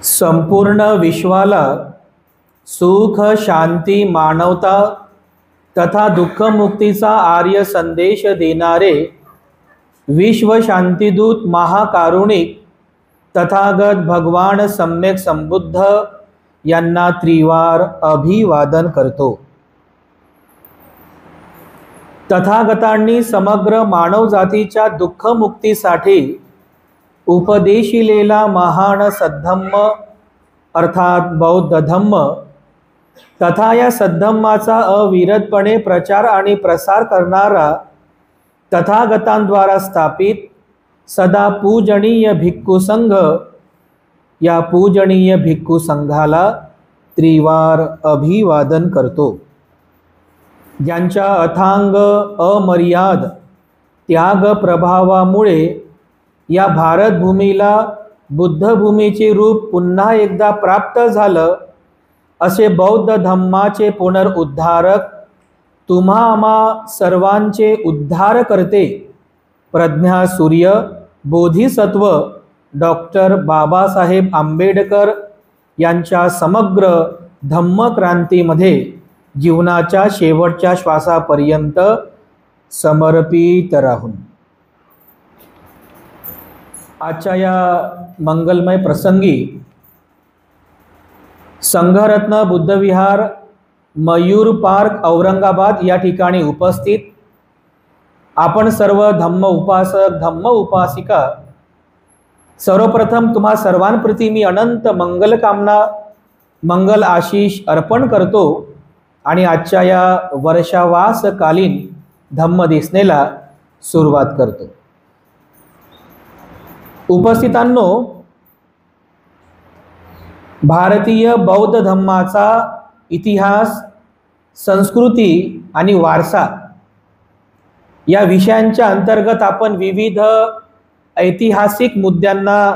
संपूर्ण विश्वाला सुख, शांती, मानवता तथा दुःखमुक्तीचा आर्य संदेश देणारे विश्व शांतिदूत महाकारुणिक तथागत भगवान सम्यक संबुद्ध यांना त्रिवार अभिवादन करतो। तथागतांनी समग्र मानवजातीच्या दुःखमुक्तीसाठी उपदेशिलेला महान सद्धम्म अर्थात बौद्ध धम्म तथा या सद्धम्माचा अविरतपणे प्रचार आणि प्रसार करणारा तथागतांद्वारा स्थापित सदा पूजनीय भिक्खू संघ, या पूजनीय भिक्खू संघाला त्रिवार अभिवादन करतो। ज्यांच्या अथांग अमर्याद त्याग प्रभावामुळे या भारतभूमीला बुद्धभूमीचे रूप पुन्हा एकदा प्राप्त झालं, असे बौद्ध धम्माचे पुनरुद्धारक, तुम्हा आम्हा सर्वांचे उद्धार करते प्रज्ञा सूर्य बोधिसत्व डॉक्टर बाबासाहेब आंबेडकर यांच्या समग्र धम्मक्रांतीमध्ये जीवनाच्या शेवटच्या श्वासापर्यंत समर्पित राहून आजच्या या मंगलमय प्रसंगी संघरत्न बुद्धविहार मयूर पार्क औरंगाबाद या ठिकाणी उपस्थित आपण सर्व धम्म उपासक धम्म उपासिका, सर्वप्रथम तुम्हा सर्वांप्रती मी अनंत मंगल कामना मंगल आशीष अर्पण करतो आणि आजच्या या वर्षावासकालीन धम्म देसनेला सुरुवात करतो। उपस्थितांनो, भारतीय बौद्ध धम्माचा इतिहास, संस्कृती आणि वारसा या विषयांच्या अंतर्गत आपण विविध ऐतिहासिक मुद्द्यांना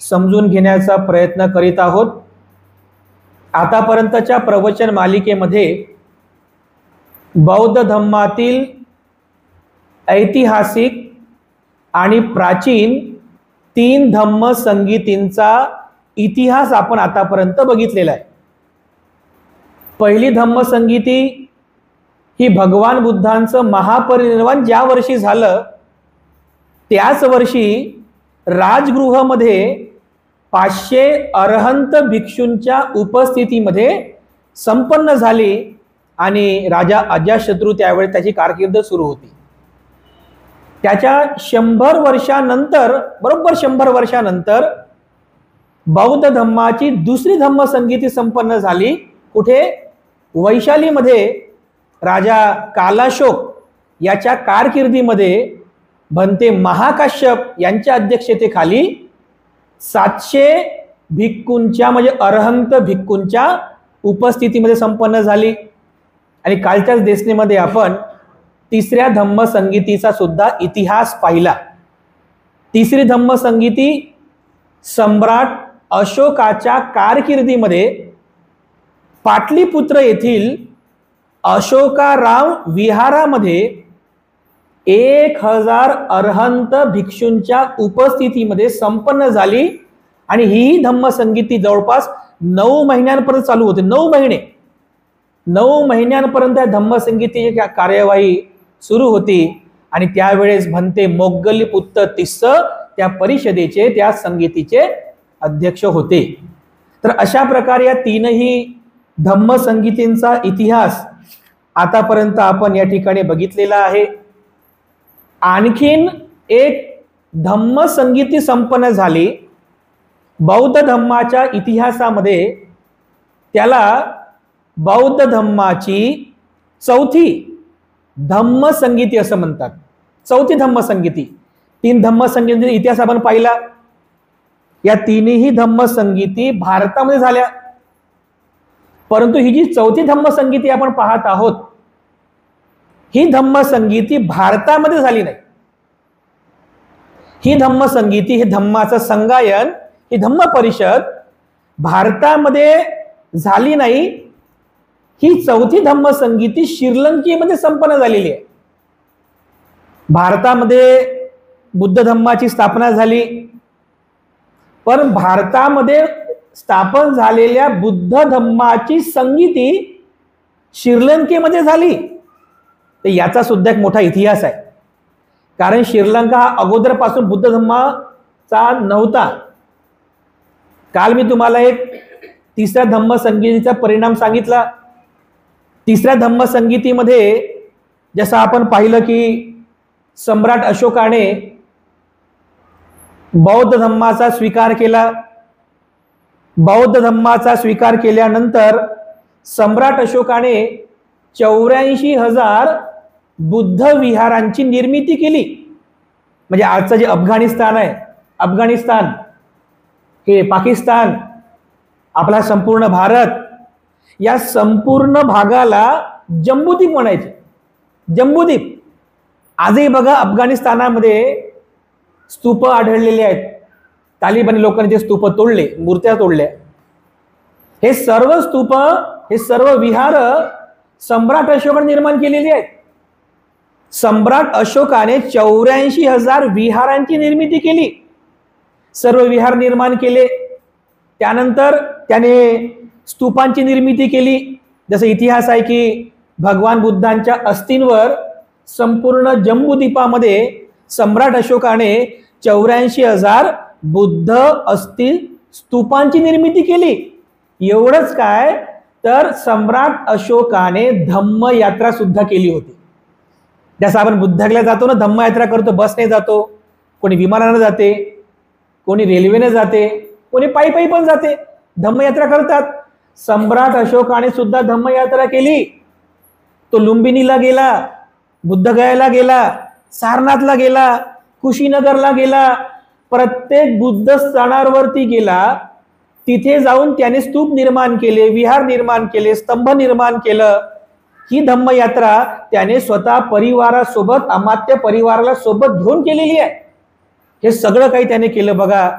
समजून घेण्याचा प्रयत्न करीत आहोत। आतापर्यंतच्या प्रवचन मालिकेमध्ये बौद्ध धम्मातील ऐतिहासिक आणि प्राचीन 3 धम्म संगीतींचा इतिहास आपण आतापर्यंत बघितलेला आहे। पहिली धम्म संगीती ही भगवान बुद्धांचं महापरिनिर्वाण ज्या वर्षी झालं त्याच वर्षी राजगृहामध्ये 500 अरहंत भिक्षूंच्या उपस्थितीमध्ये संपन्न झाली आणि राजा अजातशत्रू त्यावेळी त्याची कारकीर्द सुरू होती। त्याच्या 100 वर्षानंतर, बरोबर 100 वर्षानंतर बौद्ध धम्माची दुसरी धम्म संगीती संपन्न झाली। कुठे? वैशालीमध्ये राजा कालाशोक याच्या कारकिर्दीमध्ये भंते महाकाश्यप यांच्या अध्यक्षतेखाली 700 भिक्खूंच्या म्हणजे अरहंत भिक्खूंच्या उपस्थितीमध्ये संपन्न झाली। आणि कालच्याच देसनेमध्ये आपण तिसऱ्या धम्म संगीतीचा सुद्धा इतिहास पाहिला। तिसरी धम्म संगीती सम्राट अशोकाच्या कारकिर्दीमध्ये पाटलीपुत्र येथील अशोकाराव विहारामध्ये 1000 अरहंत भिक्षूंच्या उपस्थितीमध्ये संपन्न झाली आणि ही धम्म संगीती जवळपास 9 महिन्यांपर्यंत चालू होते। 9 महिन्यांपर्यंत धम्म संगीतीची कार्यवाही सुरू होती आणि त्यावेळेस भंते मोग्गलीपुत्र तिस्स त्या परिषदेचे, त्या संगीतीचे अध्यक्ष होते। तर अशा प्रकारे या 3ही धम्म संगीतींचा इतिहास आतापर्यंत आपण या ठिकाणी बघितलेला आहे। आणखीन एक धम्म संगीती संपन्न झाली बौद्ध धम्माच्या इतिहासामध्ये, त्याला बौद्ध धम्माची चौथी धम्म संगीती असं म्हणतात। चौथी धम्म संगीती, 3 धम्म संगीती इतिहास आपण पाहिला। या 3ही धम्म संगीती भारतामध्ये झाल्या, परंतु ही जी चौथी धम्म संगीती आपण पाहत आहोत ही धम्म संगीती भारतामध्ये झाली नाही। ही धम्म संगीती, हे धम्माचं संगायन, ही धम्म परिषद भारतामध्ये झाली नाही। ही चौथी धम्म संगीती श्रीलंकेमध्ये संपन्न झालेली आहे। भारतामध्ये बुद्ध धम्माची स्थापना झाली, पण भारतामध्ये स्थापन झालेल्या बुद्ध धम्माची संगीती श्रीलंकेमध्ये झाली. तर याचा सुद्धा एक मोठा इतिहास आहे. कारण श्रीलंका हा अगोदरपासून बुद्ध धम्माचा नव्हता. काल मी तुम्हाला एक तिसऱ्या धम्म संगीतीचा परिणाम सांगितला. तिसऱ्या धम्म संगीतीमध्ये जसं आपण पाहिलं की सम्राट अशोकाने बौद्ध धम्माचा स्वीकार केला. बौद्ध धम्माचा स्वीकार केल्यानंतर सम्राट अशोकाने 84,000 बुद्ध विहारांची निर्मिती केली. म्हणजे आजचं जे अफगाणिस्तान आहे, अफगाणिस्तान, हे पाकिस्तान, आपला संपूर्ण भारत, या संपूर्ण भागाला जम्बूद्वीप म्हणायचे. जम्बूद्वीप. आजही बघा अफगाणिस्तानामध्ये स्तूप आढळलेले आहेत. तालिबानी लोकांनी ते स्तूप तोडले, मूर्त्या तोडल्या. हे सर्व स्तूप, हे सर्व विहार सम्राट अशोकाने निर्माण केलेली आहेत. सम्राट अशोकाने 84,000 विहारांची निर्मिती केली. सर्व विहार निर्माण केले. त्यानंतर त्याने स्तूपांची निर्मिती केली. जसं इतिहास आहे की भगवान बुद्धांच्या अस्थींवर संपूर्ण जम्बूद्वीपामध्ये सम्राट अशोकाने 84,000 बुद्ध अस्थी स्तूपांची निर्मिती केली. एवढंच काय, तर सम्राट अशोकाने धम्म यात्रा सुद्धा केली होती. जसं आपण बुद्धगयाला जातो ना, धम्म यात्रा करतो, बसने जातो, कोणी विमानाने जाते, कोणी रेल्वेने जाते, कोणी पायी पायी पण जाते, धम्मयात्रा करतात. सम्राट अशोकाने सुद्धा धम्मयात्रा केली. तो लुंबिनीला गेला, बुद्धगयाला गेला, सारनाथला गेला, कुशीनगरला गेला, प्रत्येक बुद्ध स्थानावरती गेला. तिथे जाऊन त्याने स्तूप निर्माण केले, विहार निर्माण केले, स्तंभ निर्माण केलं. ही धम्मयात्रा त्याने स्वतः परिवारासोबत, अमात्य परिवाराला सोबत घेऊन केलेली आहे. हे सगळं काही त्याने केलं बघा.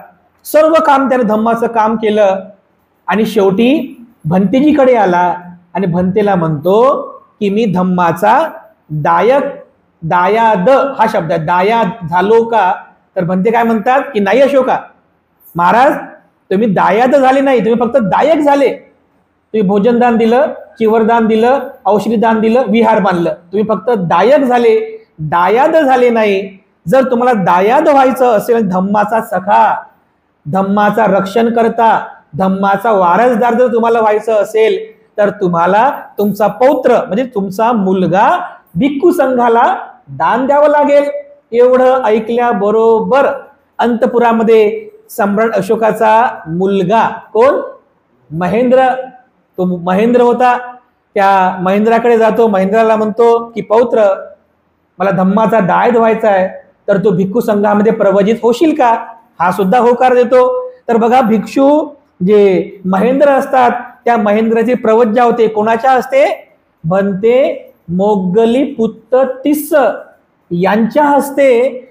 सर्व काम त्याने धम्माचं काम केलं. आणि शेवटी भंतेजीकडे आला आणि भंतेला म्हणतो की मी धम्माचा दायाद हा शब्द आहे, दायाद झालो का? तर भंते काय म्हणतात की नाही अशोका महाराज, तुम्ही दायाद झाले नाही, तुम्ही फक्त दायक झाले. तुम्ही भोजनदान दिलं, चिवरदान दिलं, औषधीदान दिलं, विहार बांधलं, तुम्ही फक्त दायक झाले, दायाद झाले नाही. जर तुम्हाला दायाद व्हायचं असेल, धम्माचा सखा, धम्माचा रक्षण करता, धम्माचा वारसदार जर तुम्हाला व्हायचं असेल, तर तुम्हाला तुमचा पौत्र म्हणजे तुमचा मुलगा भिक्खू संघाला दान द्यावं लागेल. एवढं ऐकल्याबरोबर अंतपुरामध्ये सम्राट अशोकाचा मुलगा कोण? महेंद्र. तो महेंद्र होता. त्या महेंद्राकडे जातो. महेंद्राला म्हणतो की पौत्र, मला धम्माचा दायद व्हायचा आहे, तर तो भिक्खू संघामध्ये प्रवजित होशील का? हा सुद्धा होकार देतो. तर बघा, भिक्षू जे महेंद्र असतात, त्या महेंद्राची प्रवज्जा होते. कोणाच्या हस्ते? भंते मोगली-पुत्त तिस्स यांच्या हस्ते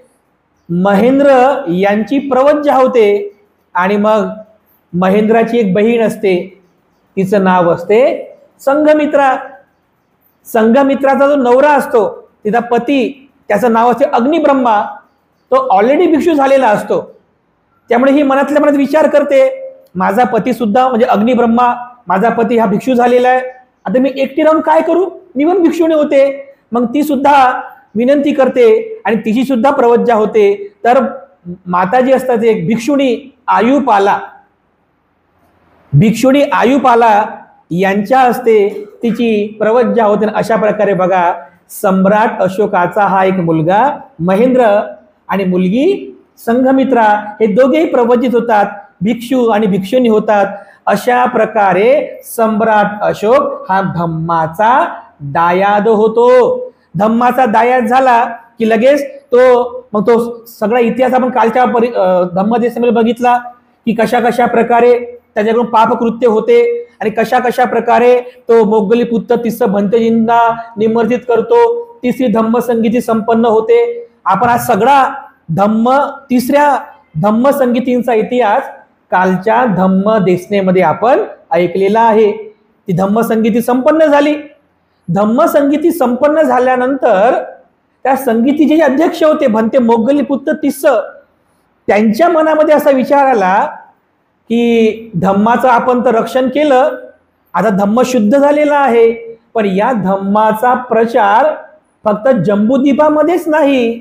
महेंद्र यांची प्रवज्जा होते. आणि मग महेंद्राची एक बहीण असते, तिचं नाव असते संघमित्रा. संघमित्राचा जो नवरा असतो, तिचा पती, त्याचं नाव असते अग्निब्रह्मा. तो ऑलरेडी भिक्षू झालेला असतो. त्यामुळे ही मनातल्या मनात विचार करते, माझा पती सुद्धा म्हणजे अग्निब्रह्मा, माझा पती हा भिक्षू झालेला आहे, आता मी एकटी राहून काय करू? मी पण भिक्षुणी होते. मग ती सुद्धा विनंती करते आणि तिची सुद्धा प्रवज्जा होते. तर माता जी असतात एक भिक्षुणी आयुपाला, भिक्षुणी आयुपाला यांच्या हस्ते तिची प्रवज्जा होते. अशा प्रकारे बघा, सम्राट अशोकाचा हा एक मुलगा महेंद्र आणि मुलगी संघमित्रा हे दोघेही प्रवजित होतात, भिक्षू आणि भिक्षुणी होतात. अशा प्रकारे सम्राट अशोक हा धम्माचा दायाद होतो. धम्माचा दायाद झाला की लगेच मग तो सगळा इतिहास आपण कालच्या धम्मदेशामध्ये बघितला की कशा कशा प्रकारे त्याच्याकडून पापकृत्य होते आणि कशा कशा प्रकारे तो मोगली-पुत्त तिस्स भंतेजींना निमर्जित करतो. तिसरी धम्म संगीती संपन्न होते. आपण हा सगळा तिसऱ्या धम्म संगीतींचा इतिहास कालच्या धम्म देशनेमध्ये आपण ऐकलेला आहे. ती धम्म संगीती संपन्न झाली. धम्म संगीती संपन्न झाल्यानंतर त्या संगीतीचे जे अध्यक्ष होते भंते मोगली-पुत्त तिस्स, त्यांच्या मनामध्ये असा विचार आला की धम्माचं आपण तर रक्षण केलं, आता धम्म शुद्ध झालेला आहे, पण या धम्माचा प्रचार फक्त जम्बूद्वीपामध्येच नाही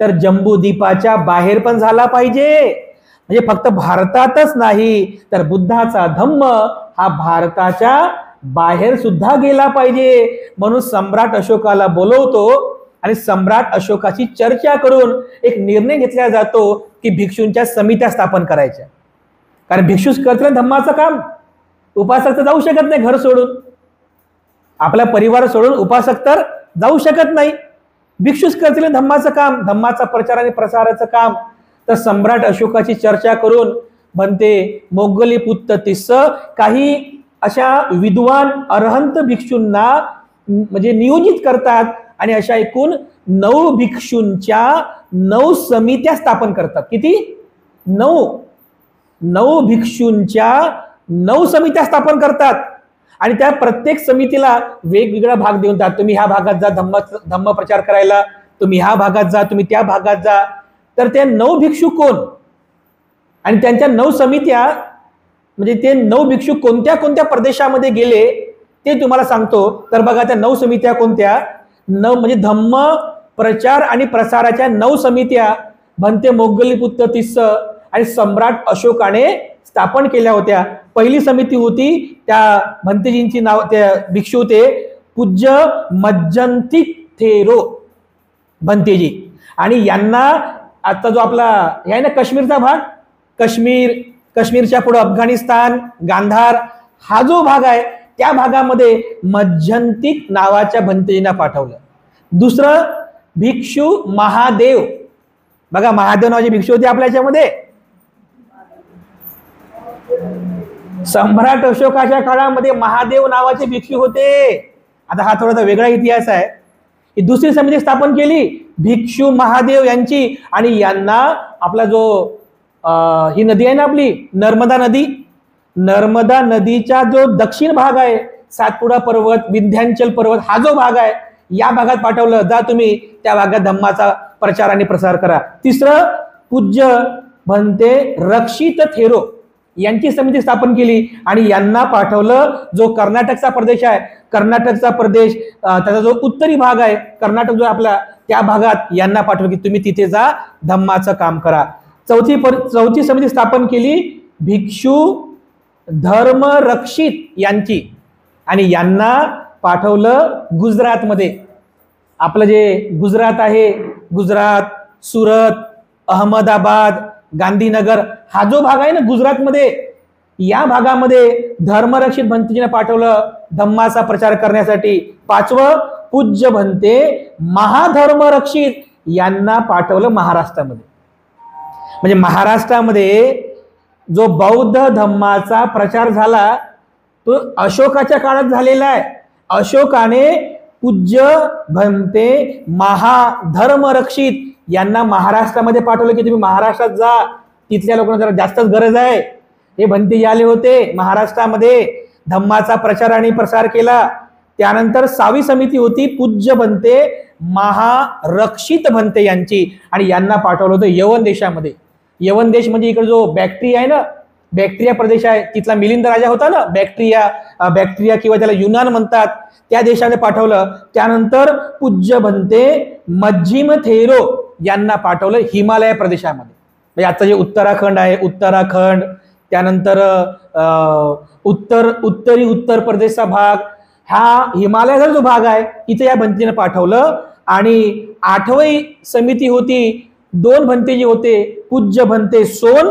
तर जम्बूद्वीपाच्या बाहेर पण झाला पाहिजे. म्हणजे फक्त भारतातच नाही तर बुद्धाचा धम्म हा भारताच्या बाहेर सुद्धा गेला पाहिजे. म्हणून सम्राट अशोकाला बोलवतो आणि सम्राट अशोकाची चर्चा करून एक निर्णय घेतला जातो की भिक्षूंच्या समित्या स्थापन करायच्या. कारण भिक्षूच करतात धम्माचं काम, उपासक तर जाऊ शकत नाही घर सोडून, आपला परिवार सोडून उपासक तर जाऊ शकत नाही. भिक्षूच करतील धम्माचं काम, धम्माचा प्रचार आणि प्रसाराचं काम. तर सम्राट अशोकाची चर्चा करून म्हणते मोगलीपुत्त तिस्स काही अशा विद्वान अरहंत भिक्षूंना म्हणजे नियोजित करतात आणि अशा एकूण 9 भिक्षूंच्या 9 समित्या स्थापन करतात. किती? 9 भिक्षूंच्या 9 समित्या स्थापन करतात आणि त्या प्रत्येक समितीला वेगवेगळा भाग देऊन देतात. तुम्ही ह्या भागात जा धम्म प्रचार करायला, तुम्ही ह्या भागात जा, तुम्ही त्या भागात जा. तर ते 9 भिक्षू कोण आणि त्यांच्या 9 समित्या म्हणजे ते 9 भिक्षू कोणत्या कोणत्या प्रदेशामध्ये गेले ते तुम्हाला सांगतो. तर बघा त्या 9 समित्या कोणत्या? 9 म्हणजे धम्म प्रचार आणि प्रसाराच्या 9 समित्या भंते मोगलीपुत्त तिस्स आणि सम्राट अशोकाने स्थापन केल्या होत्या. पहिली समिती होती त्या भंतेजींची नाव, त्या भिक्षू होते पूज्य मज्जंती थेरो भंतेजी. आणि यांना आता जो आपला हे आहे ना काश्मीरचा भाग, काश्मीरच्या पुढे अफगाणिस्तान, गांधार हा जो भाग आहे त्या भागामध्ये मज्जंतिक नावाच्या भंतेजींना पाठवलं. दुसरं भिक्षू महादेव, बघा महादेव नावाचे भिक्षू होते आपल्या याच्यामध्ये. सम्राट अशोकाच्या काळामध्ये महादेव नावाचे भिक्षू होते. आता हा थोडासा वेगळा इतिहास आहे. ही दुसरी समिती स्थापन केली भिक्षू महादेव यांची आणि यांना आपला जो ही नदी आहे ना आपली नर्मदा नदीचा जो दक्षिण भाग आहे, सातपुडा पर्वत, विंध्यांचल पर्वत हा जो भाग आहे या भागात पाठवलं. जा तुम्ही त्या भागात धम्माचा प्रचार आणि प्रसार करा. तिसरं पूज्य भंते रक्षित थेरो यांची समिती स्थापन केली आणि यांना पाठवलं जो कर्नाटकचा प्रदेश आहे, कर्नाटकचा प्रदेश त्याचा जो उत्तरी भाग आहे कर्नाटक जो आपला त्या भागात यांना पाठवलं की तुम्ही तिथे जा धम्माचं काम करा. चौथी समिती स्थापन केली भिक्षू धर्मरक्षित यांची आणि यांना पाठवलं गुजरातमध्ये. आपलं जे गुजरात आहे, गुजरात, सुरत, अहमदाबाद, गांधीनगर हा जो भाग आहे ना गुजरातमध्ये, या भागामध्ये धर्मरक्षित भंतेजींना पाठवलं धम्माचा प्रचार करण्यासाठी. 5वं पूज्य भंते महाधर्मरक्षित यांना पाठवलं महाराष्ट्रामध्ये. म्हणजे महाराष्ट्रामध्ये जो बौद्ध धम्माचा प्रचार झाला तो अशोकाच्या काळात झालेला आहे. अशोकाने पूज्य भंते महाधर्मरक्षित यांना महाराष्ट्रामध्ये पाठवलं की तुम्ही महाराष्ट्रात जा, तिथल्या लोकांना जरा जास्तच गरज आहे. हे भंते आले होते महाराष्ट्रामध्ये, धम्माचा प्रचार आणि प्रसार केला. त्यानंतर 6वी समिती होती पूज्य भंते महारक्षित भंते यांची आणि यांना पाठवलं होतं यवन देशामध्ये. यवन देश म्हणजे इकडे जो बॅक्ट्रिया आहे ना, बॅक्ट्रिया प्रदेश आहे, तिथला मिलिंद राजा होता ना, बॅक्ट्रिया किंवा त्याला युनान म्हणतात, त्या देशामध्ये पाठवलं. त्यानंतर पूज्य भंते मज्जिम थेरो यांना पाठवलं हिमालय प्रदेशामध्ये. म्हणजे आता जे उत्तराखंड आहे, उत्तराखंड, त्यानंतर उत्तर प्रदेशचा भाग, हा हिमालयाचा जो भाग आहे इथे या भंतेजीने पाठवलं. आणि 8वी समिती होती 2 भंतेजी होते, पूज्य भंते सोन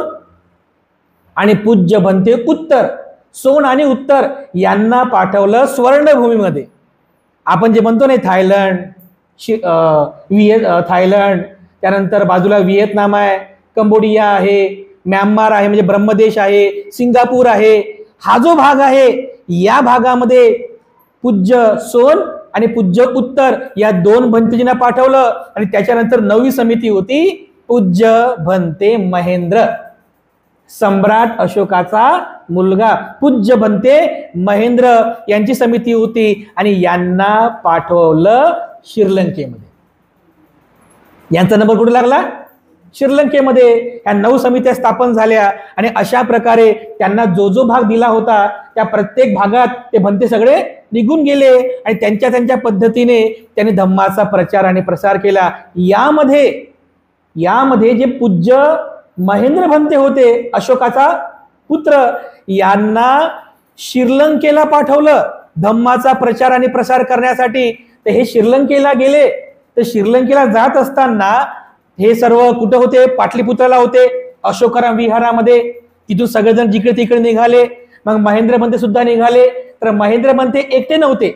आणि पूज्य भंते उत्तर. सोन आणि उत्तर यांना पाठवलं स्वर्णभूमीमध्ये. आपण जे म्हणतो नाही थायलंड, थायलंड, त्यानंतर बाजूला व्हिएतनाम आहे, कंबोडिया आहे, म्यानमार आहे म्हणजे ब्रह्मदेश आहे, सिंगापूर आहे, हा जो भाग आहे या भागामध्ये पूज्य सोन आणि पूज्य उत्तर या 2 भंतेजींना पाठवलं. आणि त्याच्यानंतर 9वी समिती होती पूज्य भंते महेंद्र, सम्राट अशोकाचा मुलगा पूज्य भंते महेंद्र यांची समिती होती आणि यांना पाठवलं श्रीलंकेमध्ये. यांचा नंबर कुठे लागला? श्रीलंकेमध्ये ह्या 9 समित्या स्थापन झाल्या आणि अशा प्रकारे त्यांना जो जो भाग दिला होता त्या प्रत्येक भागात ते भंते सगळे निघून गेले आणि त्यांच्या त्यांच्या पद्धतीने त्यांनी धम्माचा प्रचार आणि प्रसार केला। यामध्ये जे पूज्य महेंद्र भंते होते, अशोकाचा पुत्र, यांना श्रीलंकेला पाठवलं धम्माचा प्रचार आणि प्रसार करण्यासाठी। तर हे श्रीलंकेला गेले। तर श्रीलंकेला जात असताना हे सर्व कुठे होते? पाटलीपुत्राला होते, अशोकाराम विहारामध्ये। तिथून सगळेजण जिकडे तिकडे निघाले। मग महेंद्र भंते सुद्धा निघाले। तर महेंद्र भंते एकटे नव्हते,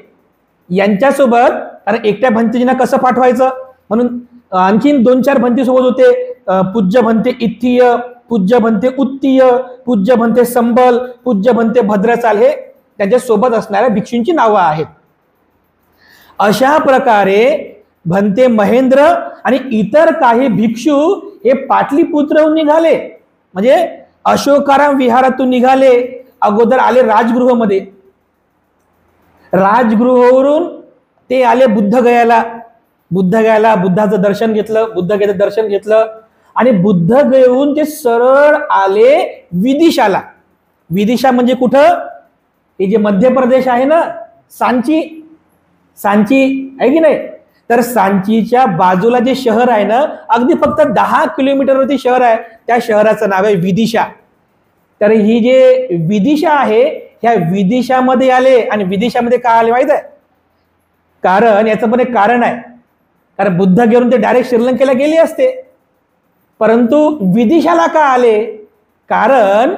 यांच्यासोबत, कारण एकट्या भंतेजींना कसं पाठवायचं म्हणून आणखीन 2-4 भंते सोबत होते। पूज्य भंते इत्तीय, पूज्य भंते उत्तीय, पूज्य भंते संबल, पूज्य भंते भद्रचाल, हे त्यांच्या सोबत असणाऱ्या भिक्षूंची नावं आहेत। अशा प्रकारे भंते महेंद्र आणि इतर काही भिक्षू हे पाटलीपुत्रहून निघाले, म्हणजे अशोकाराम विहारातून निघाले। अगोदर आले राजगृहमध्ये, राजगृहावरून ते आले बुद्धगयाला। बुद्धाचं दर्शन घेतलं, बुद्धगयेचं दर्शन घेतलं आणि बुद्धगयेहून ते सरळ आले विदिशाला। विदिशा म्हणजे कुठं? हे जे मध्य प्रदेश आहे ना, सांची आहे की नाही? तर सांचीच्या बाजूला जे शहर आहे ना, अगदी फक्त 10 किलोमीटरवरती शहर आहे, त्या शहराचं नाव आहे विदिशा। तर ही जे विदिशा आहे, ह्या विदिशामध्ये आले। आणि विदिशामध्ये का आले माहित आहे? कारण याचं पण एक कारण आहे, कारण बुद्ध घेऊन ते डायरेक्ट श्रीलंकेला गेले असते, परंतु विदिशाला का आले? कारण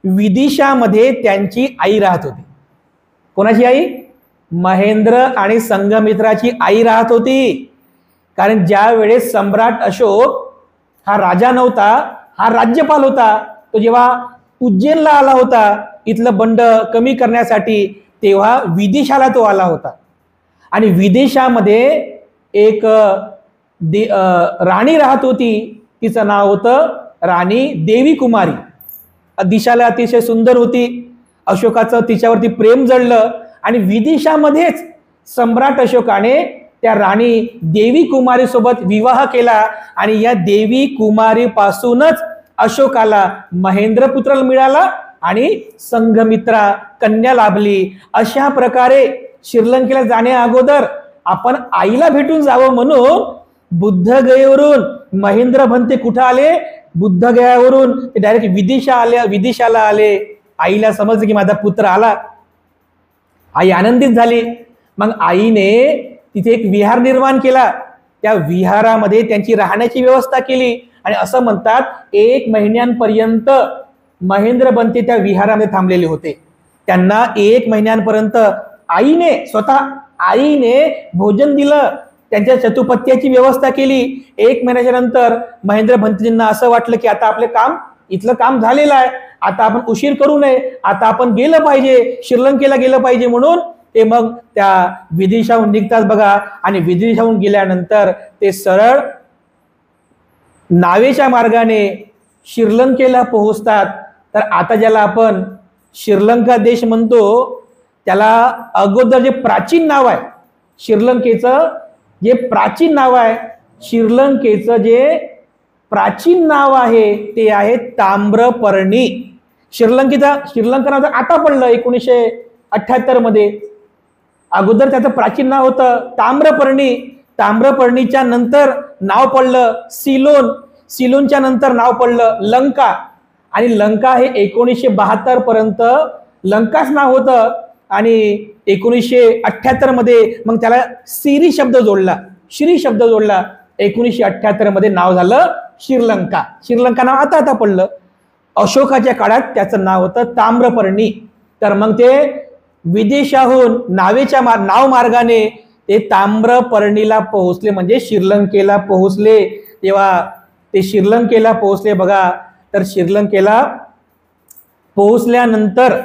विदिशामध्ये त्यांची आई राहत होती। कोणाची आई? महेंद्र आणि संघमित्राची आई राहत होती। कारण ज्या वेळेस सम्राट अशोक हा राजा नव्हता, हा राज्यपाल होता, तो जेव्हा उज्जैनला आला होता इथलं बंड कमी करण्यासाठी, तेव्हा विदिशाला तो आला होता। आणि विदिशामध्ये एक राणी राहत होती, तिचं नाव होतं राणी देवी कुमारी। दिशाला अतिशय सुंदर होती, अशोकाचं तिच्यावरती प्रेम जडलं आणि विदिशामध्येच सम्राट अशोकाने त्या राणी देवी कुमारी सोबत विवाह केला आणि या देवी कुमारी पासूनच अशोकाला महेंद्र पुत्र मिळाला आणि संघमित्रा कन्या लाभली। अशा प्रकारे श्रीलंकेला जाण्या अगोदर आपण आईला भेटून जावं म्हणून बुद्धगयेवरून महेंद्र भंते कुठे आले? बुद्धगयावरून ते डायरेक्ट विदिशाला आले। आईला समजलं की माझा पुत्र आला, आई आनंदित झाली। मग आईने तिथे एक विहार निर्माण केला, त्या विहारामध्ये त्यांची राहण्याची व्यवस्था केली आणि असं म्हणतात 1 महिन्यांपर्यंत महेंद्र भंते त्या विहारामध्ये थांबलेले होते। त्यांना 1 महिन्यांपर्यंत स्वतः आईने भोजन दिलं, त्यांच्या चतुपत्याची व्यवस्था केली। 1 महिन्याच्या नंतर महेंद्र भंतेजींना असं वाटलं की आता इथलं काम झालेलं आहे, आता आपण उशीर करू नये, आता आपण गेलं पाहिजे, श्रीलंकेला गेलं पाहिजे, म्हणून ते मग त्या विदिशाहून निघतात बघा। आणि विदिशाहून गेल्यानंतर ते सरळ नावेच्या मार्गाने श्रीलंकेला पोहोचतात। तर आता ज्याला आपण श्रीलंका देश म्हणतो, त्याला अगोदर जे प्राचीन नाव आहे श्रीलंकेचं, प्राचीन नाव आहे ते आहे ताम्रपर्णी। श्रीलंका नाव आता पडलं 1978 मध्ये, अगोदर त्याचं प्राचीन नाव होतं ताम्रपर्णी। ताम्रपर्णीच्या नंतर नाव पडलं सिलोनच्या नंतर नाव पडलं लंका। आणि लंका हे 1972 पर्यंत लंकाच नाव होतं आणि 1978 मध्ये मग त्याला श्री शब्द जोडला 1978 मध्ये नाव झालं श्रीलंका नाव आता पडलं। अशोकाच्या काळात त्याचं नाव होतं ताम्रपर्णी। तर मग ते विदेशाहून नाव मार्गाने ते ताम्रपर्णीला पोहोचले, म्हणजे श्रीलंकेला पोहोचले। तेव्हा ते श्रीलंकेला पोहोचले बघा। तर श्रीलंकेला पोहोचल्यानंतर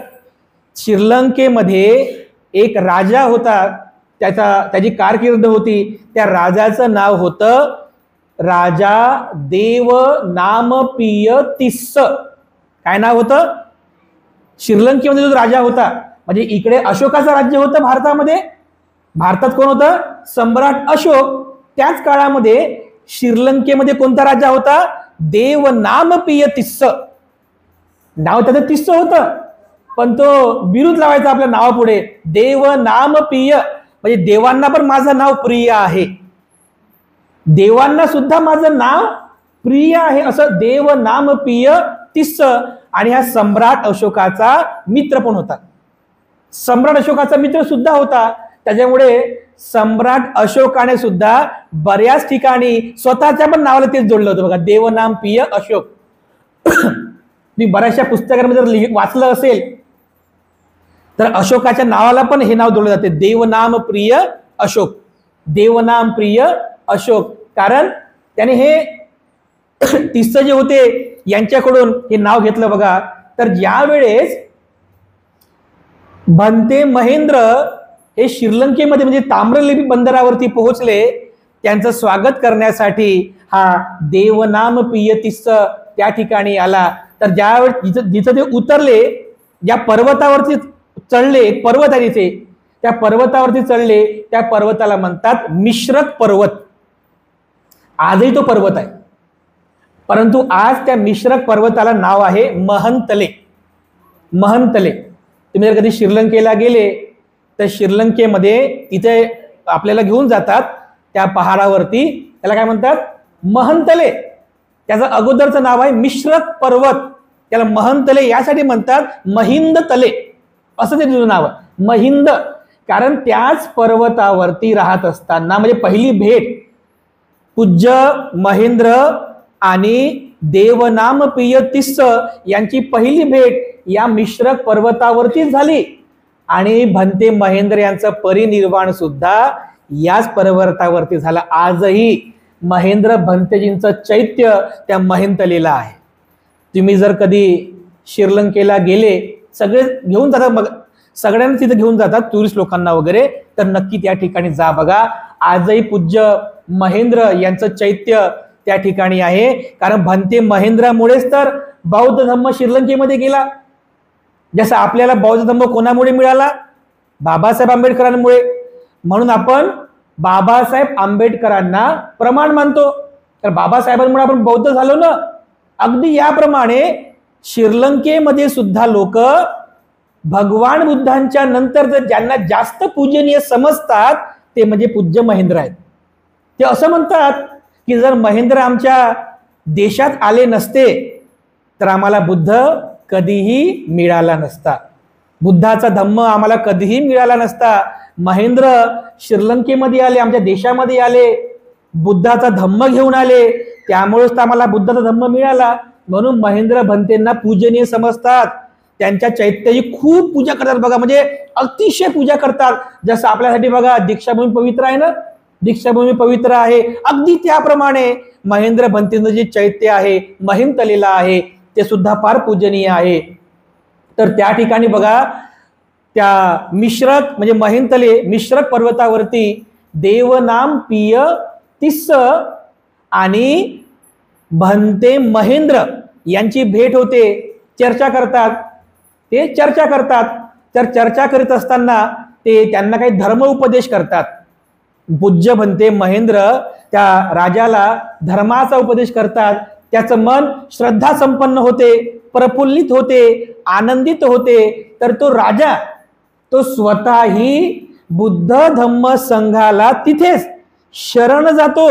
श्रीलंकेमध्ये एक राजा होता, त्याची कारकीर्द होती, त्या राजाचं नाव होतं राजा देव नामपिय तिस्स। काय नाव होतं? श्रीलंकेमध्ये जो राजा होता, म्हणजे इकडे अशोकाचं राज्य होतं भारतात कोण होतं? सम्राट अशोक। त्याच काळामध्ये श्रीलंकेमध्ये कोणता राजा होता? देवनामप्रिय तिस्स. नाव त्याचं तिस्स होतं, पण तो बिरुद लावायचा आपल्या नावापुढे, देवनामप्रिय, म्हणजे देवांना पण माझं नाव प्रिय आहे, देवांना सुद्धा माझं नाव प्रिय आहे, असं देवनामप्रिय तिस्स. आणि हा सम्राट अशोकाचा मित्र पण होता, सम्राट अशोकाचा मित्र सुद्धा होता. त्याच्यामुळे सम्राट अशोकाने सुद्धा बऱ्याच ठिकाणी स्वतःच्या पण नावाला तेच जोडलं होतं बघा, देवनामप्रिय अशोक. मी बऱ्याचशा पुस्तकांमध्ये जर वाचलं असेल तर अशोकाच्या नावाला पण हे नाव जोडलं जाते, देवनामप्रिय अशोक, देवनामप्रिय अशोक. कारण त्याने हे तिस्स जे होते यांच्याकडून हे नाव घेतलं बघा. तर ज्यावेळेस भंते महेंद्र हे श्रीलंकेमध्ये म्हणजे ताम्रलिप्ती बंदरावरती पोहोचले, त्यांचं स्वागत करण्यासाठी हा देवनामप्रिय तिस्स त्या ठिकाणी आला. तर ज्यावेळेस जिथं ते उतरले, ज्या पर्वतावरती चढले, पर्वत आहे तिथे, त्या पर्वतावरती चढले, त्या पर्वताला म्हणतात मिश्रक पर्वत. आजही तो पर्वत आहे, परंतु आज त्या मिश्रक पर्वताला नाव आहे महंतले. महंतले. तुम्ही जर कधी श्रीलंकेला गेले तर श्रीलंकेमध्ये तिथे आपल्याला घेऊन जातात त्या पहाडावरती, त्याला काय म्हणतात? महंतले. त्याचं अगोदरचं नाव आहे मिश्रक पर्वत, त्याला महंतले यासाठी म्हणतात, महिंद तले असं ते तुझं नाव आहे, महिंद. कारण त्याच पर्वतावरती राहत असताना, म्हणजे पहिली भेट पूज्य महेंद्र आणि देवनामप्रिय तिस्स यांची पहिली भेट या मिश्रक पर्वतावरतीच झाली. आणि भंते महेंद्र यांचं परिनिर्वाण सुद्धा याच पर्वतावरती झालं. आजही महेंद्र भंतेजींचं चैत्य त्या महिंतलेला आहे. तुम्ही जर कधी श्रीलंकेला गेले, सगळे घेऊन जातात, मग सगळ्यांना तिथे घेऊन जातात टुरिस्ट लोकांना वगैरे, तर नक्की त्या ठिकाणी जा बघा. आजही पूज्य महेंद्र यांचं चैत्य त्या ठिकाणी आहे. कारण भंते महेंद्रामुळेच तर बौद्ध धम्म श्रीलंकेमध्ये गेला. जसं आपल्याला बौद्ध धम्म कोणामुळे मिळाला? बाबासाहेब आंबेडकरांमुळे. म्हणून आपण बाबासाहेब आंबेडकरांना प्रमाण मानतो, तर बाबासाहेबांमुळे आपण बौद्ध झालो ना. अगदी याप्रमाणे श्रीलंकेमध्ये सुद्धा लोक भगवान बुद्धांच्या नंतर जर ज्यांना जास्त पूजनीय समजतात ते म्हणजे पूज्य महेंद्र आहेत. ते असं म्हणतात की जर महेंद्र आमच्या देशात आले नसते तर आम्हाला बुद्ध कधीही मिळाला नसता, बुद्धाचा धम्म आम्हाला कधीही मिळाला नसता. महेंद्र श्रीलंकेमध्ये आले, आमच्या देशामध्ये आले, बुद्धाचा धम्म घेऊन आले, त्यामुळेच तर आम्हाला बुद्धाचा धम्म मिळाला. म्हणून महेंद्र भंतेंना पूजनीय समजतात. त्यांच्या चैत्याची खूप पूजा करतात बघा, म्हणजे अतिशय पूजा करतात. जसं आपल्यासाठी बघा दीक्षाभूमी पवित्र आहे ना, दीक्षाभूमी पवित्र आहे, अगदी त्याप्रमाणे महेंद्र भंतेंचं जे चैत्य आहे, महिंतलेला आहे, ते सुद्धा फार पूजनीय आहे. तर त्या ठिकाणी बघा, त्या मिश्रक म्हणजे महिंतले मिश्रक पर्वतावरती देवनामप्रिय तिस्स आणि भंते महेंद्र यांची भेट होते. चर्चा करतात, ते चर्चा करतात. तर चर्चा करीत असताना ते त्यांना काही धर्म उपदेश करतात. पूज्य भंते महेंद्र त्या राजाला धर्माचा उपदेश करतात. त्याचं मन श्रद्धा संपन्न होते, प्रफुल्लित होते, आनंदित होते. तर तो राजा तो स्वतःही बुद्ध धम्म संघाला तिथेच शरण जातो.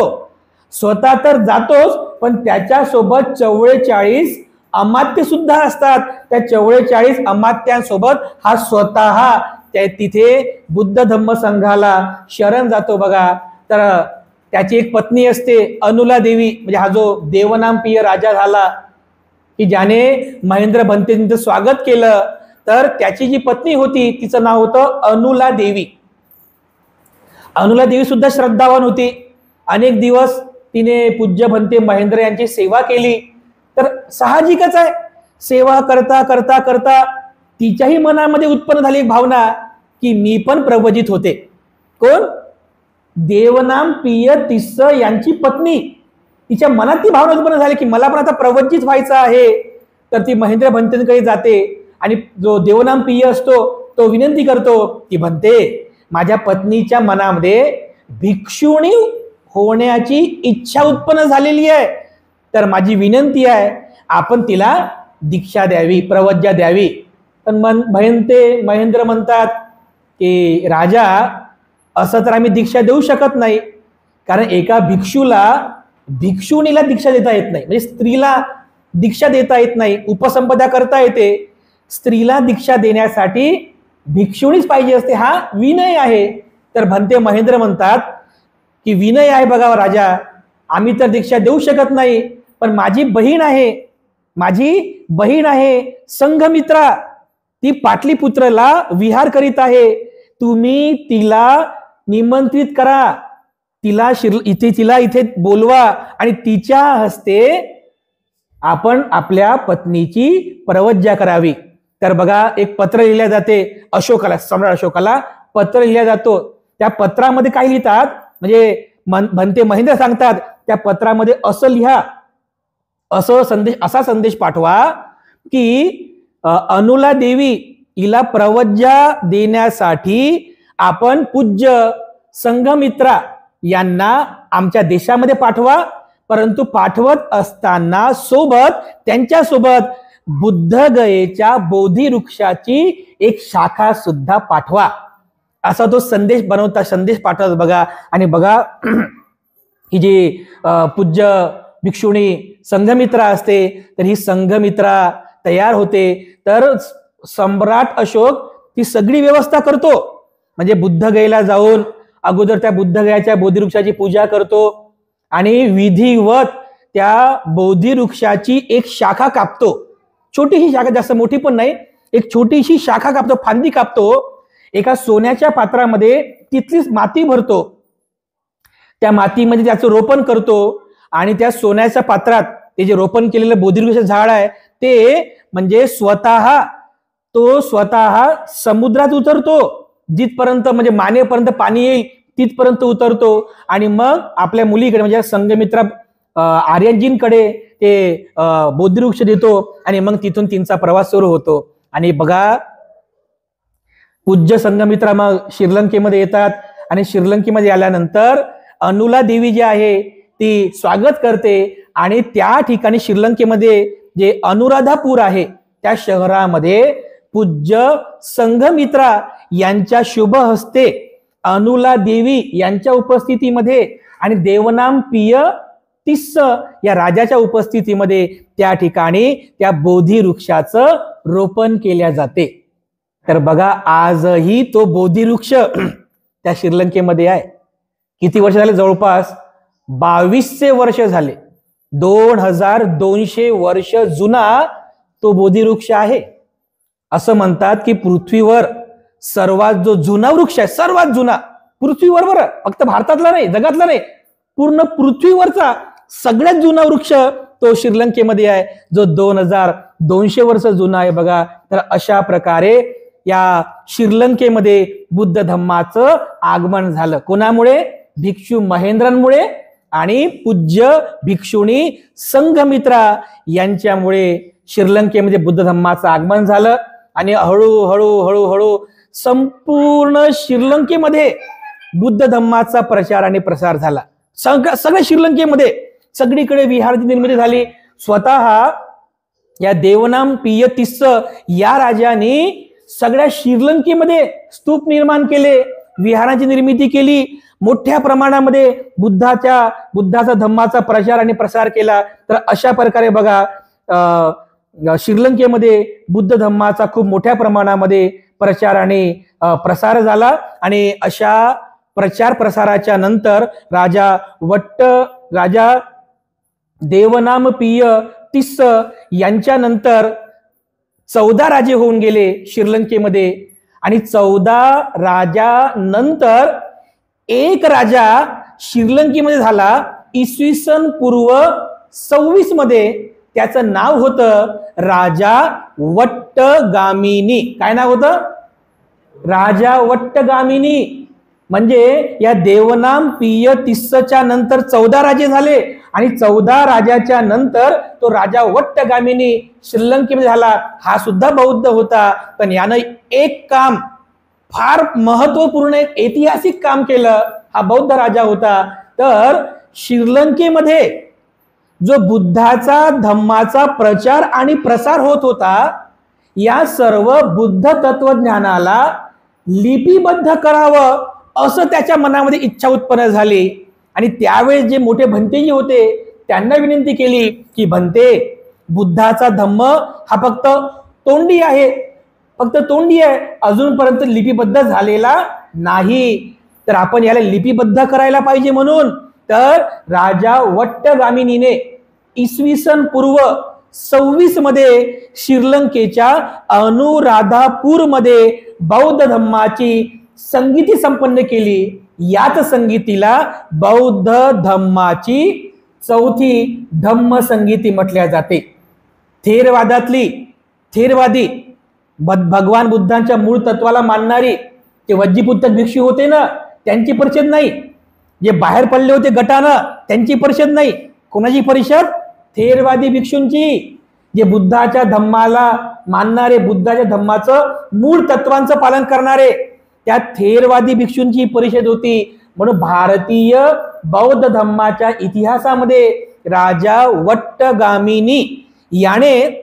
स्वतः तर जातोच, पण त्याच्यासोबत 44 अमात्य सुद्धा असतात. त्या 44 अमात्यांसोबत हा स्वतः तिथे बुद्ध धम्म संघाला शरण जातो बघा. तर त्याची एक पत्नी असते अनुला देवी, म्हणजे हा जो देवनामप्रिय राजा झाला की ज्याने महेंद्र भंतेंचं स्वागत केलं, तर त्याची जी पत्नी होती तिचं नाव होतं अनुला देवी. अनुला देवी सुद्धा श्रद्धावान होती. अनेक दिवस तिने पूज्य भंते महेंद्र यांची सेवा केली. तर साहजिकच आहे, सेवा करता करता करता तिच्याही मनामध्ये उत्पन्न झाली एक भावना की मी पण प्रवजित होते. कोण? देवनामप्रिय तिस्स यांची पत्नी. तिच्या मनात ती भावना उत्पन्न झाली की मला पण आता प्रवजित व्हायचं आहे. तर ती महेंद्र भंतेंकडे जाते आणि जो देवनामप्रिय असतो तो विनंती करतो की भंते, माझ्या पत्नीच्या मनामध्ये भिक्षुणी होण्याची इच्छा उत्पन्न झालेली आहे, तर माझी विनंती आहे आपण तिला दीक्षा द्यावी, प्रवज्या द्यावी. पण महेंद्र म्हणतात की राजा, असं तर आम्ही दीक्षा देऊ शकत नाही, कारण एका भिक्षुणीला दीक्षा देता येत नाही, म्हणजे स्त्रीला दीक्षा देता येत नाही. उपसंपदा करता येते, स्त्रीला दीक्षा देण्यासाठी भिक्षुणीच पाहिजे असते, हा विनय आहे. तर भंते महेंद्र म्हणतात की विनय आहे बघा राजा, आम्ही तर दीक्षा देऊ शकत नाही, पण माझी बहीण आहे संघमित्रा, ती पाटलीपुत्रला विहार करीत आहे, तुम्ही तिला निमंत्रित करा, तिला इथे बोलवा आणि तिच्या हस्ते आपण आपल्या पत्नीची प्रवज्या करावी. तर बघा एक पत्र लिहिल्या जाते अशोकाला, सम्राट अशोकाला पत्र लिहिल्या जातो. त्या पत्रामध्ये काय लिहितात, म्हणजे भंते महेंद्र सांगतात त्या पत्रामध्ये असं लिहा, असा संदेश पाठवा की अनुला देवी हिला प्रवज्या देण्यासाठी आपण पूज्य संघमित्रा यांना आमच्या देशामध्ये पाठवा, परंतु पाठवत असताना त्यांच्यासोबत बुद्धगयेच्या बोधी वृक्षाची एक शाखा सुद्धा पाठवा. असा तो संदेश पाठवत बघा. आणि बघा ही जी पूज्य भिक्षुणी संघमित्रा असते, तर ही संघमित्रा तयार होते. तर सम्राट अशोक ती सगळी व्यवस्था करतो, म्हणजे बुद्धगयेला जाऊन अगोदर त्या बुद्धगयाच्या बोधिवृक्षाची पूजा करतो आणि विधिवत त्या बोधिवृक्षाची एक शाखा कापतो, छोटीशी शाखा, जास्त मोठी पण नाही, एक छोटीशी शाखा कापतो, फांदी कापतो, एका सोन्याच्या पात्रामध्ये तिथलीच माती भरतो, त्या मातीमध्ये त्याचं रोपण करतो आणि त्या सोन्याच्या पात्रात ते जे रोपण केलेलं बोधिवृक्ष झाड आहे ते म्हणजे स्वतः समुद्रात उतरतो, जिथपर्यंत म्हणजे मानेपर्यंत पाणी येईल तिथपर्यंत उतरतो आणि मग आपल्या मुलीकडे म्हणजे संघमित्रा आर्यनजींकडे ते बोधिवृक्ष देतो आणि मग तिथून तिचा प्रवास सुरू होतो. आणि बघा पूज्य संघमित्रा मग श्रीलंकेमध्ये येतात आणि श्रीलंकेमध्ये आल्यानंतर अनुला देवी जी आहे ती स्वागत करते आणि त्या ठिकाणी श्रीलंकेमध्ये जे अनुराधापूर आहे त्या शहरामध्ये पूज्य संघमित्रा यांच्या शुभ हस्ते अनुला देवी यांच्या उपस्थितीमध्ये आणि देवनाम पिय तिस्स या राजाच्या उपस्थितीमध्ये त्या ठिकाणी त्या बोधी वृक्षाचं रोपण केल्या जाते. तर बघा आजही तो बोधी वृक्ष त्या श्रीलंकेमध्ये आहे. किती वर्ष झाले? जवळपास 2200 वर्ष झाले. 2200 वर्ष जुना तो बोधी वृक्ष आहे. असं म्हणतात की पृथ्वीवर सर्वात जो जुना वृक्ष आहे, सर्वात जुना पृथ्वीवर, बरं फक्त भारतातला नाही, जगातला नाही, पूर्ण पृथ्वीवरचा सगळ्यात जुना वृक्ष तो श्रीलंकेमध्ये आहे, जो 2200 वर्ष जुना आहे बघा. तर अशा प्रकारे या श्रीलंकेमध्ये बुद्ध धम्माचं आगमन झालं. कोणामुळे? भिक्षू महेंद्रांमुळे आणि पूज्य भिक्षुणी संघमित्रा यांच्यामुळे श्रीलंकेमध्ये बुद्ध धम्माचं आगमन झालं. आणि हळूहळू संपूर्ण श्रीलंकेमध्ये बुद्ध धम्माचा प्रचार आणि प्रसार झाला. सगळ्या श्रीलंकेमध्ये सगळीकडे विहाराची निर्मिती झाली. स्वतः या देवनाम पिय तिस्स या राजाने सगळ्या श्रीलंकेमध्ये स्तूप निर्माण केले, विहाराची निर्मिती केली, मोठ्या प्रमाणामध्ये बुद्धाचा धम्माचा प्रचार आणि प्रसार केला. तर अशा प्रकारे बघा श्रीलंकेमध्ये बुद्ध धम्माचा खूप मोठ्या प्रमाणामध्ये प्रचार आणि प्रसार झाला. आणि अशा प्रचार प्रसाराच्या नंतर राजा देवनाम पिय तिस्स यांच्या नंतर 14 राजे होऊन गेले श्रीलंकेमध्ये. आणि 14 राजानंतर एक राजा श्रीलंकेमध्ये झाला इसवी सन पूर्व 26 मध्ये. त्याचं नाव होतं राजा वट्टगामिनी. काय नाव होतं? राजा वट्टगामिनी. म्हणजे या देवनाम पिय तिस्सच्या नंतर 14 राजे झाले आणि 14 राजाच्या नंतर तो राजा वट्टगामिनी श्रीलंकेमध्ये झाला. हा सुद्धा बौद्ध होता, पण यानं एक काम फार महत्वपूर्ण, एक ऐतिहासिक काम केलं. हा बौद्ध राजा होता. तर श्रीलंकेमध्ये जो बुद्धाचा धम्माचा प्रचार आणि प्रसार होत होता, या सर्व बुद्ध तत्वज्ञानाला लिपिबद्ध करावं असं त्याच्या मनामध्ये इच्छा उत्पन्न झाली. आणि त्यावेळेस जे मोठे भंतेजी होते त्यांना विनंती केली की भंते, बुद्धाचा धम्म हा फक्त तोंडी आहे, फक्त तोंडी आहे, अजूनपर्यंत लिपिबद्ध झालेला नाही, तर आपण याला लिपिबद्ध करायला पाहिजे. म्हणून तर राजा वट्टगामिनीने इसवी सन पूर्व 26 मध्ये श्रीलंकेच्या अनुराधापूरमध्ये बौद्ध धम्माची संगीती संपन्न केली. याच संगीतीला बौद्ध धम्माची चौथी धम्म संगीती म्हटल्या जाते. थेरवादी भगवान बुद्धांच्या मूळ तत्वाला मानणारी जे वज्जीपुत्रक भिक्षू होते ना, त्यांची परिषद नाही. जे बाहेर पडले होते गटानं, त्यांची परिषद नाही. कोणाची परिषद? थेरवादी भिक्षूंची. जे बुद्धाच्या धम्माला मानणारे, बुद्धाच्या धम्माचं मूळ तत्वांचं पालन करणारे, त्या थेरवादी भिक्षूंची परिषद होती. म्हणून भारतीय बौद्ध धम्माच्या इतिहासामध्ये राजा वट्टगामिनी याने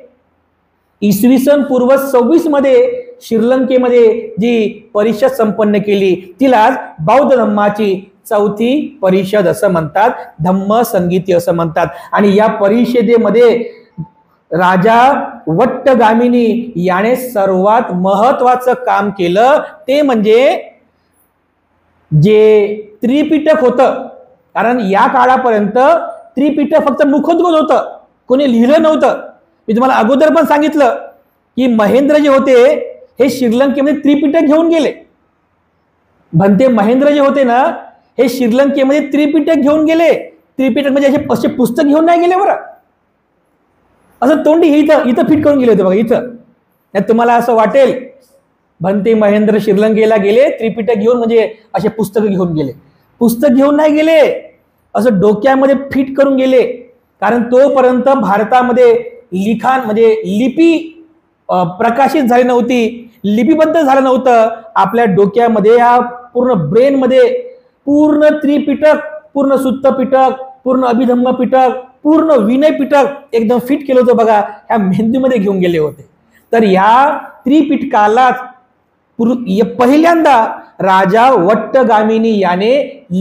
इसवी सन पूर्व 26 मध्ये श्रीलंकेमध्ये जी परिषद संपन्न केली, तिलाच बौद्ध धम्माची चौथी परिषद असं म्हणतात, धम्म संगीती असं म्हणतात. आणि या परिषदेमध्ये राजा वट्टगामिनी याने सर्वात महत्वाचं काम केलं ते म्हणजे जे त्रिपिटक होतं. कारण या काळापर्यंत त्रिपिटक फक्त मुखोद्गत होतं, कोणी लिहिलं नव्हतं. मी तुम्हाला अगोदर पण सांगितलं की महेंद्र जे होते हे श्रीलंकेमध्ये त्रिपिटक घेऊन गेले. भंते महेंद्र जे होते ना, हे श्रीलंकेमध्ये त्रिपिटक घेऊन गेले. त्रिपिटक म्हणजे असे पुस्तक घेऊन नाही गेले बरं, असं तोंडी इथं फिट करून गेले होते बघा. इथं तुम्हाला असं वाटेल भंते महेंद्र श्रीलंकेला गेले त्रिपिटक घेऊन, म्हणजे असे पुस्तक घेऊन गेले. पुस्तक घेऊन नाही गेले, असं डोक्यामध्ये फिट करून गेले. कारण तोपर्यंत भारतामध्ये लिखाण म्हणजे लिपी प्रकाशित झाली नव्हती, लिपिबद्ध झालं नव्हतं. आपल्या डोक्यामध्ये, या पूर्ण ब्रेन मध्ये पूर्ण त्रिपिटक, पूर्ण सुत्त पिटक, पूर्ण अभिधम्म पिटक, पूर्ण विनय पिटक एकदम फिट केलं होतं बघा, ह्या मेंदूमध्ये घेऊन गेले होते. तर या त्रिपिटकालाच पहिल्यांदा राजा वट्टगामिनी याने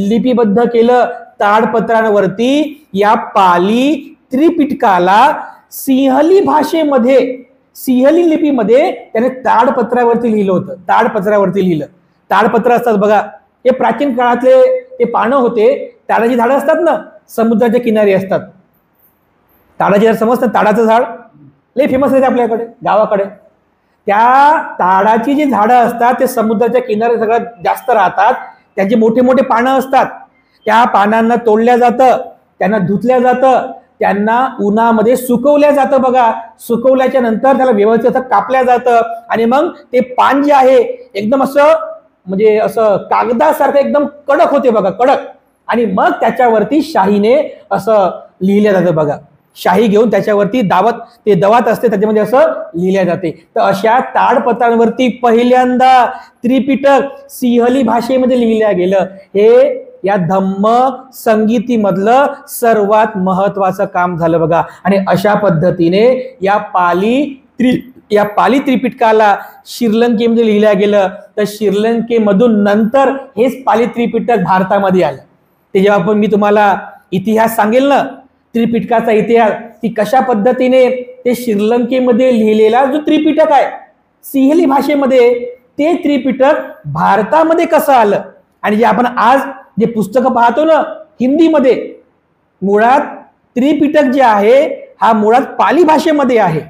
लिपिबद्ध केलं ताडपत्रांवरती. या पाली त्रिपिटकाला सिंहली भाषेमध्ये, सिंहली लिपीमध्ये त्याने ताडपत्रावरती लिहिलं होतं. ताडपत्रावरती लिहिलं. ताडपत्र असतात बघा, हे प्राचीन काळातले ते पानं होते. ताडाची झाडं असतात ना, समुद्राच्या किनारी असतात. ताडाची झाड समजतं, ताडाचं झाड लय फेमस आहे आपल्याकडे गावाकडे. त्या ताडाची जी झाडं असतात ते समुद्राच्या किनारी सगळ्यात जास्त राहतात. त्याचे मोठे मोठे पानं असतात. त्या पानांना तोडल्या जातं, त्यांना धुतल्या जातं, त्यांना उन्हामध्ये सुकवल्या जातं बघा. सुकवल्याच्या नंतर त्याला व्यवस्थित कापल्या जातं आणि मग ते पान जे आहे एकदम असं म्हणजे असं कागदासारखं एकदम कडक होते बघा, कडक. आणि मग त्याच्यावरती शाहीने असं लिहिलं जातं बघा. शाही घेऊन त्याच्यावरती दवात असते, त्याच्यामध्ये असं लिहिल्या जाते. तर अशा ताडपत्रांवरती पहिल्यांदा त्रिपिटक सिंहली भाषेमध्ये लिहिलं गेलं. हे या धम्म संगीतीमधलं सर्वात महत्वाचं काम झालं बघा. आणि अशा पद्धतीने या पाली त्रिपिटकाला श्रीलंकेमध्ये लिहिलं गेलं. तर श्रीलंकेमधून नंतर हेच पाली त्रिपिटक भारतामध्ये आलं. ते जेव्हा मी तुम्हाला इतिहास सांगेल ना, त्रिपिटकाचा इतिहास, ती कशा पद्धतीने ते श्रीलंकेमध्ये लिहिलेला जो त्रिपिटक आहे सिंहली भाषेमध्ये, ते त्रिपिटक भारतामध्ये कसं आलं. आणि जे आपण आज जे पुस्तकं पाहतो ना हिंदीमध्ये, मुळात त्रिपिटक जे आहे हा मुळात पाली भाषेमध्ये आहे.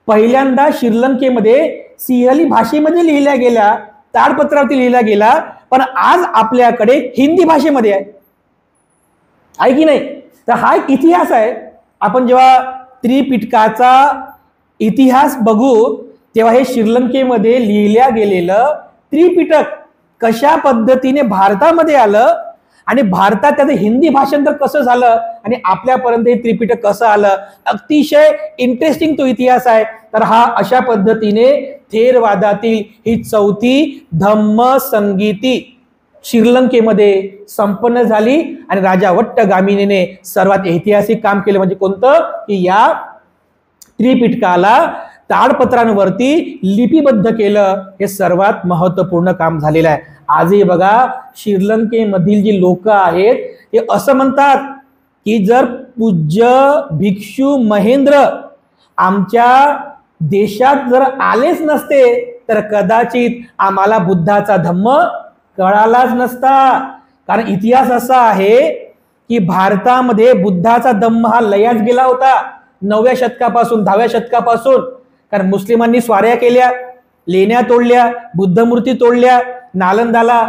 पहिल्यांदा श्रीलंकेमध्ये सिंहली भाषेमध्ये लिहिल्या गेला, ताडपत्रावरती लिहिला गेला, पण आज आपल्याकडे हिंदी भाषेमध्ये आहे की नाही. तर हा एक इतिहास आहे. आपण जेव्हा त्रिपिटकाचा इतिहास बघू तेव्हा हे श्रीलंकेमध्ये लिहिल्या गेलेलं त्रिपिटक कशा पद्धतीने भारतामध्ये आलं आणि भारतात त्याचं हिंदी भाषांतर कसं झालं आणि आपल्यापर्यंत हे त्रिपिटक कसं आलं, अतिशय इंटरेस्टिंग तो इतिहास आहे. तर हा अशा पद्धतीने थेरवादातील ही चौथी धम्म संगीती श्रीलंकेमध्ये संपन्न झाली आणि राजा वट्टगामिनीने सर्वात ऐतिहासिक काम केलं म्हणजे कोणतं की या त्रिपिटकाला ताडपत्रांवरती लिपिबद्ध केलं. हे सर्वात महत्वपूर्ण काम झालेलं आहे. आजही बघा श्रीलंकेमधील जी लोक आहेत ते असं म्हणतात की जर पूज्य भिक्षू महेंद्र आमच्या देशात जर आलेच नसते तर कदाचित आम्हाला बुद्धाचा धम्म कळालाच नसता. कारण इतिहास असा आहे की भारतामध्ये बुद्धाचा धम्म हा लयाच गेला होता 9व्या शतकापासून 10व्या शतकापासून. कारण मुस्लिमांनी स्वाऱ्या केल्या, लेण्या तोडल्या, बुद्धमूर्ती तोडल्या. नालंदाला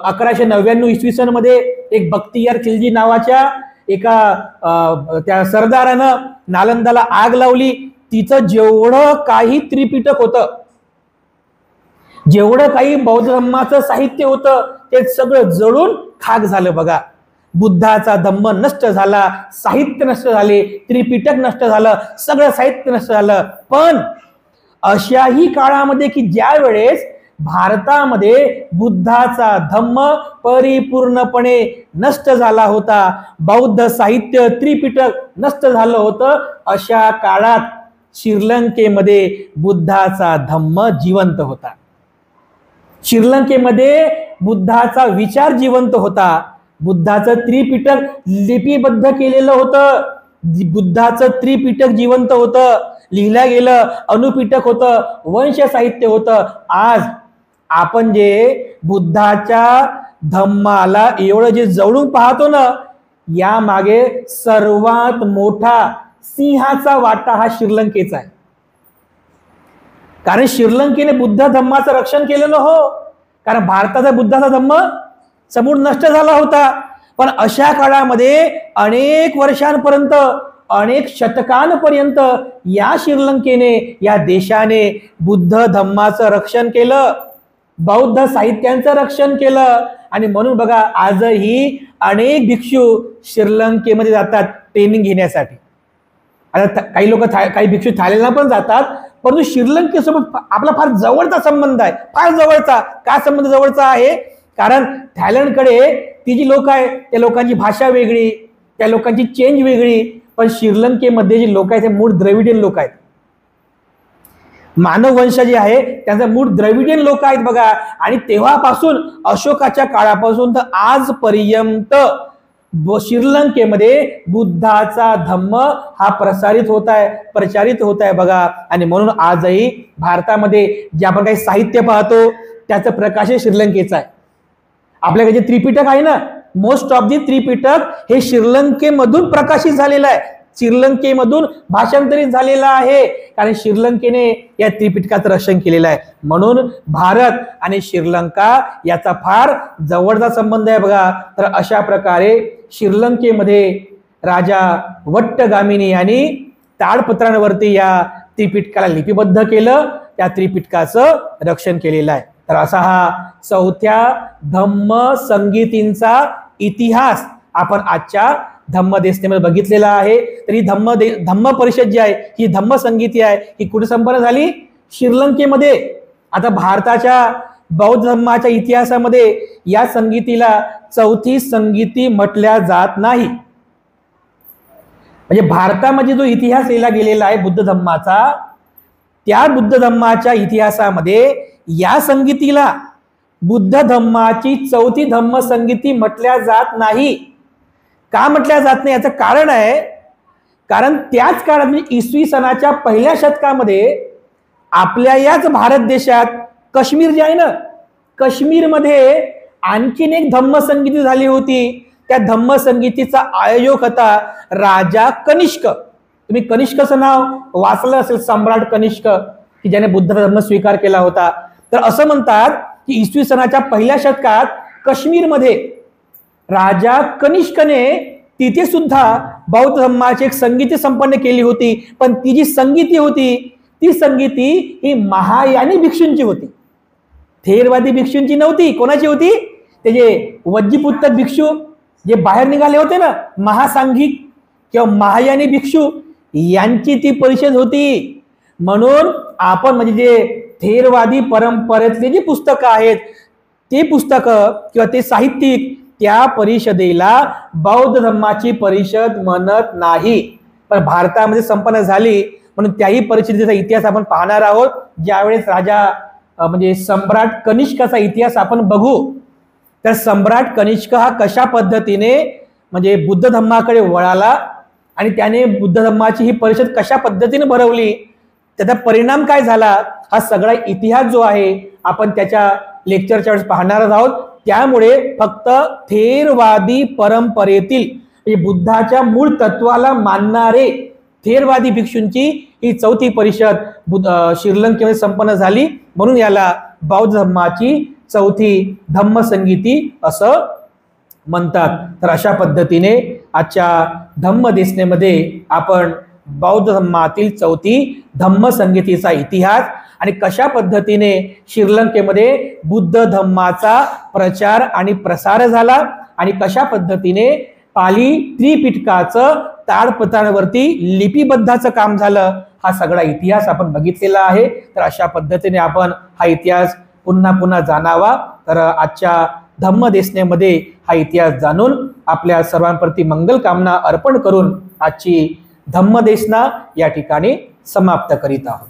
1199 इसवी सन मध्ये एक बख्तियार खिलजी नावाच्या एका त्या सरदारानं नालंदाला आग लावली. तिचं जेवढं काही त्रिपिटक होतं, जेवढं काही बौद्ध धम्माचं साहित्य होतं ते सगळं जळून खाक झालं. बघा बुद्धाचा धम्म नष्ट झाला, साहित्य नष्ट झाले, त्रिपिटक नष्ट झालं, सगळं साहित्य नष्ट झालं. पण अशाही काळामध्ये की ज्या वेळेस भारतामध्ये बुद्धाचा धम्म परिपूर्णपणे नष्ट झाला होता, बौद्ध साहित्य त्रिपिटक नष्ट झालं होतं, अशा काळात श्रीलंकेमध्ये बुद्धाचा धम्म जिवंत होता. श्रीलंकेमध्ये बुद्धाचा विचार जिवंत होता. बुद्धाचं त्रिपिटक लिपिबद्ध केलेलं होतं. बुद्धाचं त्रिपिटक जिवंत होतं, लिहिलं गेलं, अनुपिटक होतं, वंश साहित्य होतं. आज आपण जे बुद्धाच्या धम्माला एवढं जे जवळून पाहतो ना, या मागे सर्वात मोठा सिंहाचा वाटा हा श्रीलंकेचा आहे. कारण श्रीलंकेने बुद्ध धम्माचं रक्षण केलं न हो. कारण भारताचा बुद्धाचा धम्म समूळ नष्ट झाला होता. पण अशा काळामध्ये अनेक वर्षांपर्यंत, अनेक शतकांपर्यंत या श्रीलंकेने, या देशाने बुद्ध धम्माचं रक्षण केलं, बौद्ध साहित्यांचं रक्षण केलं. आणि म्हणून बघा आजही अनेक भिक्षू श्रीलंकेमध्ये जातात ट्रेनिंग घेण्यासाठी. आता काही लोक काही भिक्षू थायलंडला पण जातात, परंतु श्रीलंकेसोबत आपला फार जवळचा संबंध आहे. फार जवळचा. काय संबंध जवळचा आहे? कारण थायलंडकडे ती जी लोक आहे त्या लोकांची भाषा वेगळी, त्या लोकांची चेंज वेगळी. पण श्रीलंकेमध्ये जे लोक आहेत ते मूळ द्रविडियन लोक आहेत. मानव वंश जे आहे त्यांचा मूळ द्रविडियन लोक आहेत बघा. आणि तेव्हापासून अशोकाच्या काळापासून तर आजपर्यंत श्रीलंकेमध्ये बुद्धाचा धम्म हा प्रसारित होत आहे, प्रचारित होत आहे बघा. आणि म्हणून आजही भारतामध्ये जे आपण काही साहित्य पाहतो त्याचं प्रकाशन श्रीलंकेचं आहे. आपल्याकडे जे त्रिपिटक आहे ना, मोस्ट ऑफ दी त्रिपिटक हे श्रीलंकेमधून प्रकाशित झालेलं आहे, श्रीलंकेमधून भाषांतरित झालेला आहे. कारण श्रीलंकेने या त्रिपिटकाचं रक्षण केलेलं आहे. म्हणून भारत आणि श्रीलंका याचा फार जवळचा संबंध आहे बघा. तर अशा प्रकारे श्रीलंकेमध्ये राजा वट्टगामिनी यांनी ताडपत्रांवरती या त्रिपिटकाला लिपिबद्ध केलं, त्या त्रिपिटकाचं रक्षण केलेलं आहे. तर असा हा चौथ्या धम्म संगीतींचा इतिहास आपण आजच्या धम्मदेशनेमध्ये बघितलेला आहे. तर ही धम्म परिषद जी आहे, ही धम्म संगीती आहे, ही कुठे संपन्न झाली? श्रीलंकेमध्ये. आता भारताच्या बौद्ध धम्माच्या इतिहासामध्ये या संगीतीला चौथी संगीती म्हटल्या जात नाही. म्हणजे भारतामध्ये जो इतिहास लिहिला गेलेला आहे बुद्ध धम्माचा, त्या बुद्ध धम्माच्या इतिहासामध्ये या संगीतीला बुद्ध धम्माची चौथी धम्म संगीती म्हटल्या जात नाही. का म्हटल्या जात नाही याचं कारण आहे, कारण त्याच काळात म्हणजे इसवी सनाच्या पहिल्या शतकामध्ये आपल्या याच भारत देशात काश्मीर जे आहे ना, काश्मीरमध्ये आणखीन एक धम्म संगीती झाली होती. त्या धम्म संगीतीचा आयोजक होता राजा कनिष्क. तुम्ही कनिष्कचं नाव वाचलं असेल, सम्राट कनिष्क, की ज्याने बुद्ध धर्म स्वीकार केला होता. तर असं म्हणतात की इसवी सनाच्या पहिल्या शतकात काश्मीरमध्ये राजा कनिष्कने तिथे सुद्धा बौद्ध धर्माची एक संगीती संपन्न केली होती. पण ती जी संगीती होती ती संगीती ही महायानी भिक्षूंची होती, थेरवादी भिक्षूंची नव्हती. कोणाची होती? ते जे वज्जीपुत्तक भिक्षू जे बाहेर निघाले होते ना, महासांघिक किंवा महायानी भिक्षू, यांची ती परिषद होती. म्हणून आपण म्हणजे जे थेरवादी परंपरेतली जी पुस्तकं आहेत ते पुस्तकं किंवा ते साहित्यिक त्या परिषदेला बौद्ध धम्माची परिषद म्हणत नाही, पण भारतामध्ये संपन्न झाली म्हणून त्याही परिषदेचा इतिहास आपण पाहणार आहोत. ज्यावेळेस राजा म्हणजे सम्राट कनिष्काचा इतिहास आपण बघू, तर सम्राट कनिष्क हा कशा पद्धतीने म्हणजे बुद्ध धम्माकडे वळाला आणि त्याने बुद्ध धम्माची ही परिषद कशा पद्धतीने भरवली, त्याचा परिणाम काय झाला, हा सगळा इतिहास जो आहे आपण त्याच्या लेक्चरच्या वेळेस पाहणार आहोत. त्यामुळे फक्त थेरवादी परंपरेतील म्हणजे बुद्धाच्या मूळ तत्वाला मानणारे थेरवादी भिक्षूंची ही चौथी परिषद श्रीलंकेमध्ये संपन्न झाली, म्हणून याला बौद्ध धम्माची चौथी धम्मसंगीती असं म्हणतात. तर अशा पद्धतीने आजच्या धम्मदेशनेमध्ये आपण बौद्ध धम्मातील चौथी धम्मसंगीतीचा इतिहास आणि कशा पद्धतीने श्रीलंकेमध्ये बुद्ध धम्माचा प्रचार आणि प्रसार झाला आणि कशा पद्धतीने पाली त्रिपिटकाचं ताडपत्रावरती लिपिबद्धाचं काम झालं, हा सगळा इतिहास आपण बघितलेला आहे. तर अशा पद्धतीने आपण हा इतिहास पुन्हा पुन्हा जाणावा. तर आजच्या धम्मदेशनेमध्ये हा इतिहास जाणून आपल्या सर्वांप्रती मंगल कामना अर्पण करून आजची धम्मदेशना या ठिकाणी समाप्त करीत आहोत.